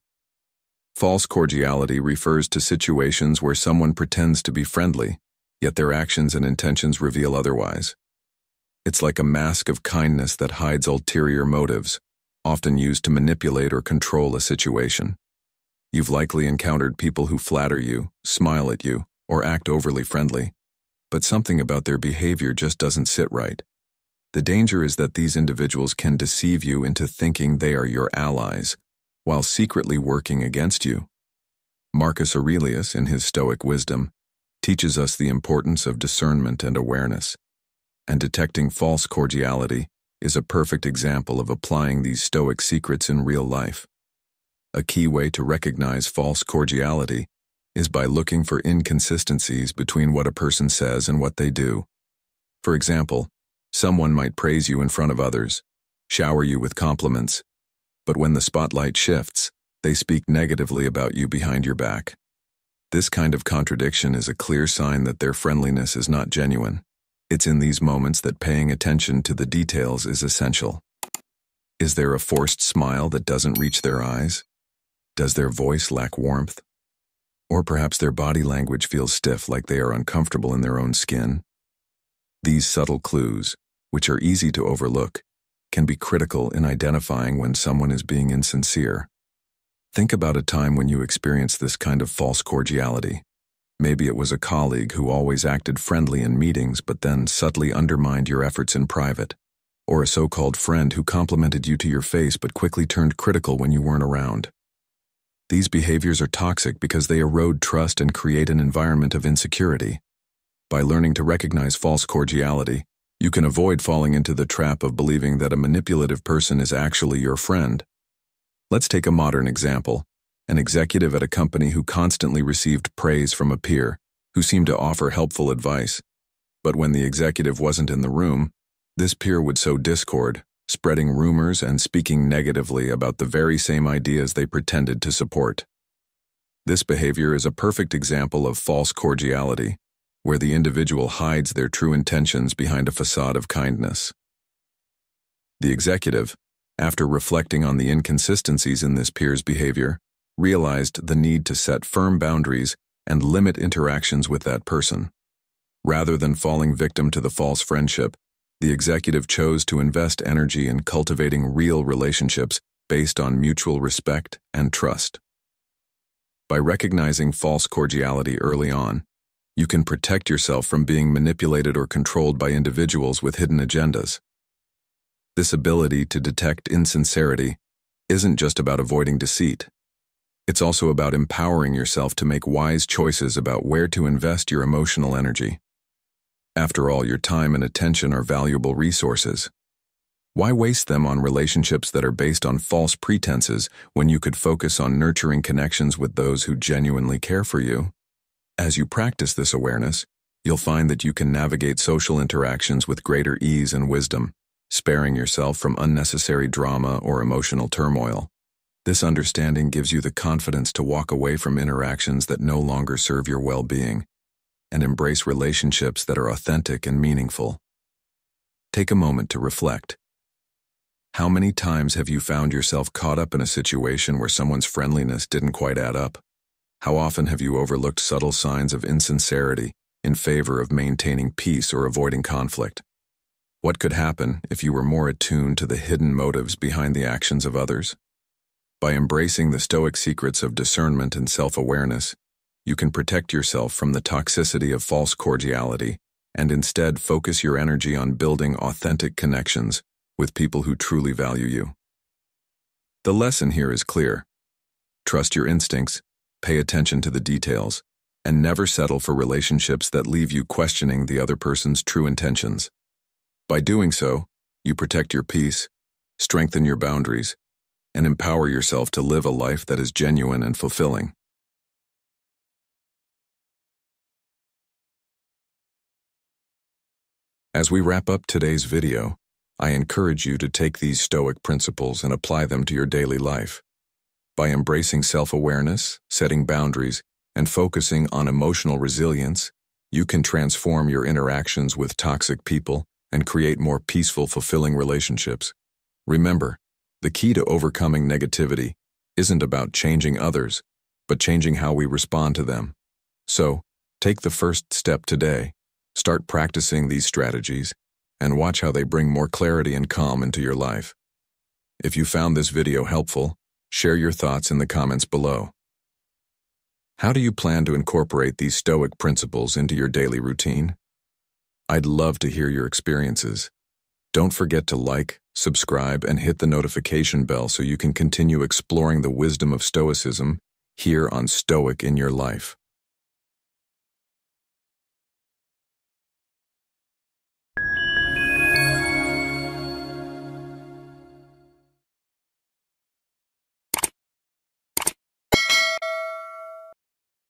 False cordiality refers to situations where someone pretends to be friendly, yet their actions and intentions reveal otherwise. It's like a mask of kindness that hides ulterior motives, often used to manipulate or control a situation. You've likely encountered people who flatter you, smile at you, or act overly friendly, but something about their behavior just doesn't sit right. The danger is that these individuals can deceive you into thinking they are your allies, while secretly working against you. Marcus Aurelius, in his Stoic wisdom, teaches us the importance of discernment and awareness, and detecting false cordiality is a perfect example of applying these Stoic secrets in real life. A key way to recognize false cordiality is by looking for inconsistencies between what a person says and what they do. For example, someone might praise you in front of others, shower you with compliments, but when the spotlight shifts, they speak negatively about you behind your back. This kind of contradiction is a clear sign that their friendliness is not genuine. It's in these moments that paying attention to the details is essential. Is there a forced smile that doesn't reach their eyes? Does their voice lack warmth? Or perhaps their body language feels stiff, like they are uncomfortable in their own skin? These subtle clues, which are easy to overlook, can be critical in identifying when someone is being insincere. Think about a time when you experienced this kind of false cordiality. Maybe it was a colleague who always acted friendly in meetings but then subtly undermined your efforts in private, or a so-called friend who complimented you to your face but quickly turned critical when you weren't around. These behaviors are toxic because they erode trust and create an environment of insecurity. By learning to recognize false cordiality, you can avoid falling into the trap of believing that a manipulative person is actually your friend. Let's take a modern example: an executive at a company who constantly received praise from a peer who seemed to offer helpful advice. But when the executive wasn't in the room, this peer would sow discord, spreading rumors and speaking negatively about the very same ideas they pretended to support. This behavior is a perfect example of false cordiality, where the individual hides their true intentions behind a facade of kindness. The executive, after reflecting on the inconsistencies in this peer's behavior, realized the need to set firm boundaries and limit interactions with that person. Rather than falling victim to the false friendship, The executive chose to invest energy in cultivating real relationships based on mutual respect and trust. By recognizing false cordiality early on, you can protect yourself from being manipulated or controlled by individuals with hidden agendas. This ability to detect insincerity isn't just about avoiding deceit. It's also about empowering yourself to make wise choices about where to invest your emotional energy. After all, your time and attention are valuable resources. Why waste them on relationships that are based on false pretenses when you could focus on nurturing connections with those who genuinely care for you? As you practice this awareness, you'll find that you can navigate social interactions with greater ease and wisdom, sparing yourself from unnecessary drama or emotional turmoil. This understanding gives you the confidence to walk away from interactions that no longer serve your well-being and embrace relationships that are authentic and meaningful. Take a moment to reflect. How many times have you found yourself caught up in a situation where someone's friendliness didn't quite add up? How often have you overlooked subtle signs of insincerity in favor of maintaining peace or avoiding conflict? What could happen if you were more attuned to the hidden motives behind the actions of others? By embracing the Stoic secrets of discernment and self-awareness, you can protect yourself from the toxicity of false cordiality and instead focus your energy on building authentic connections with people who truly value you. The lesson here is clear. Trust your instincts, pay attention to the details, and never settle for relationships that leave you questioning the other person's true intentions. By doing so, you protect your peace, strengthen your boundaries, and empower yourself to live a life that is genuine and fulfilling. As we wrap up today's video, I encourage you to take these Stoic principles and apply them to your daily life. By embracing self-awareness, setting boundaries, and focusing on emotional resilience, you can transform your interactions with toxic people and create more peaceful, fulfilling relationships. Remember, the key to overcoming negativity isn't about changing others, but changing how we respond to them. So, take the first step today. Start practicing these strategies and watch how they bring more clarity and calm into your life. If you found this video helpful, share your thoughts in the comments below. How do you plan to incorporate these Stoic principles into your daily routine? I'd love to hear your experiences. Don't forget to like, subscribe, and hit the notification bell so you can continue exploring the wisdom of Stoicism here on Stoic in Your Life.